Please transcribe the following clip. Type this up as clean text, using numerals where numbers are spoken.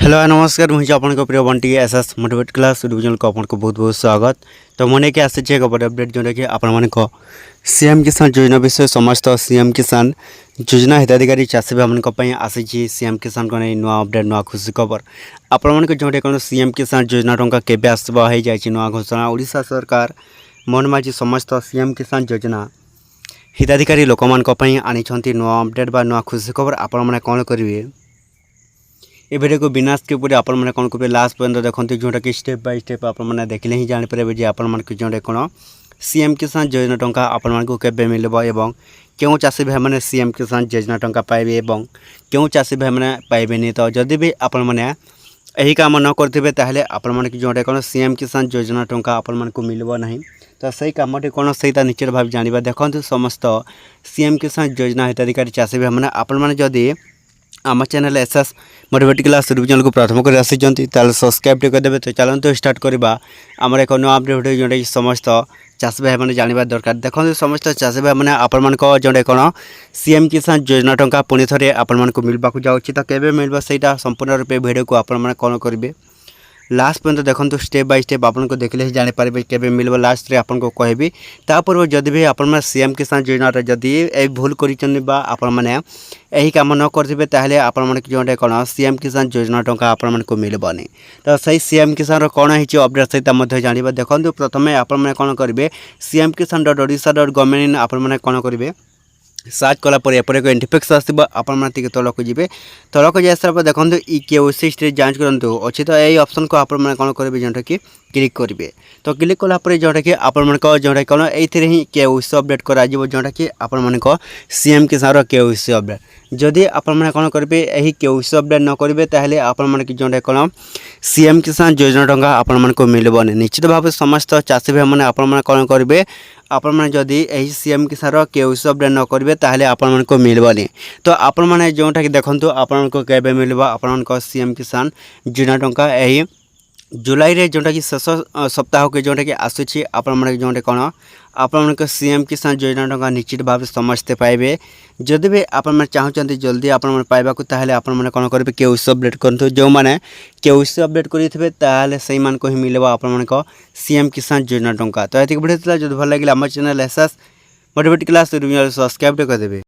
Hello नमस्कार मुझे आपन प्रिय Bunty SS motivate class YouTube channel को आपन बहुत बहुत स्वागत। तो मैंने के आसी एक बड़ अपडेट जोटा कि आपण सीएम किसान योजना विषय समस्त सीएम किसान योजना हिताधिकारी चाषी भाई मान आसी सीएम किसान को नहीं नुआ अपडेट नुआ खुशी खबर आपण जो कौन सीएम किसान योजना टंका केबे आसबा हो जाए नुआ घोषणा ओडिशा सरकार मन माझी समस्त सीएम किसान योजना हिताधिकारी लोक मान आनी नुआ अपडेट बा नुआ खुशी खबर आपण मैंने कौन करेंगे ये वीडियो को बिना स्किप कर आपण मैंने कौन करेंगे लास्ट पर्यंत देखते जोटा कि स्टेप बाय स्टेप आपण मैंने देखले ही जानीपर जे आपण जो कौन सीएम किसान योजना टंका आपण मानक केबे मिलबो एवं क्यों चाषी भाई मैंने सीएम किसान योजना टंका पाइबे एवं क्यों चाषी भाई मैंने पाइबेनि। तो जदि भी आपण मैंने यही काम न करते ताहले आपण मानक जो कौन सीएम किसान योजना टंका आपण मानक मिलबो नहीं। तो सही कमटी कौन सही निश्चित भाव जाना देखते समस्त सीएम किसान योजना हिताधिकारी चाषी भाई मैंने आपण मैंने जदि आम channel SS motivate class YouTube channel को प्रथम कर आसी सब्सक्राइब करदे। तो चलते स्टार्ट करवा आमर एक नुआ अपडेट वीडियो जोटा कि समस्त चाषी भाई मैंने जानवा दरकार। देखते समस्त चाषी भाई मैंने आपण जो कौन सीएम किसान योजना टंका पुणी थे आपण मिलवाक जाऊँगी। तो केबे मिलबा सेटा संपूर्ण रूपे वीडियो को आपण कौन करेंगे लास्ट पर्यंत देखो स्टेप बाय स्टेप आपन को देखले ही जानी पारे केबे मिलबो लास्ट रे आपन को कहबी। तापर जदि भी आपण सीएम किसान योजना रे जदि ए भूल करिचन बा आपण माने यही काम न करथिबे ताहले आपण माने जोटे कोन सीएम किसान योजना टंका आपण माने को मिलबनी। तो सही सीएम किसान रो कोन हिची अपडेट सहित मध्ये जानिबा। देखंतु प्रथमे आपण माने कोन करिवे cm.odisha.gov.in आपण माने कोन करिवे सर्च कलापर एपर एक इंटरफेस आसो आपण तलक जी तलक जा सारा देखो ई केओसी जांच करूँ अच्छी। तो यही ऑप्शन को आपण कौन करेंगे जोटा कि क्लिक करेंगे। तो क्लिक कलापर जोटा कि आपण जोटा कौन ये ही केओसी अपडेट कर जोटा कि आपण सीएम किसान केओसी अपडेट जदि आपण कौन करेंगे यही केओसी अपडेट न करेंगे ताहले आपण जोटा कौन सीएम किसान योजना टंका आपण मिलबनी। निश्चित भाव समस्त चाषी भाई मैंने आपण कौन करेंगे आपण जदि यही सीएम किसान केओसी अपडेट न करेंगे ताहले आपण मिलबनी। तो आपण मैंने जोटा कि देखो आपण केबे मिलबा आपण सीएम किसान योजना टंका यही जुलाई रे जोटा कि शेष सप्ताह के जोटा कि आसूची आपण जोटे कौन आपण सीएम किसान योजना टंका निश्चित भाव समस्ते पाइबे। जदि भी आपण चाहते जल्दी आपण पाइबा ताहले आपण कौन करेंगे केओसी अपडेट करूँ जो मैंने केओसी अपडेट करेंगे ताहले सही मान को ही मिलबा आपण सीएम किसान योजना टंका। तो ये वीडियो जो भल लगे आम channel SS motivate class subscribe कर देबे।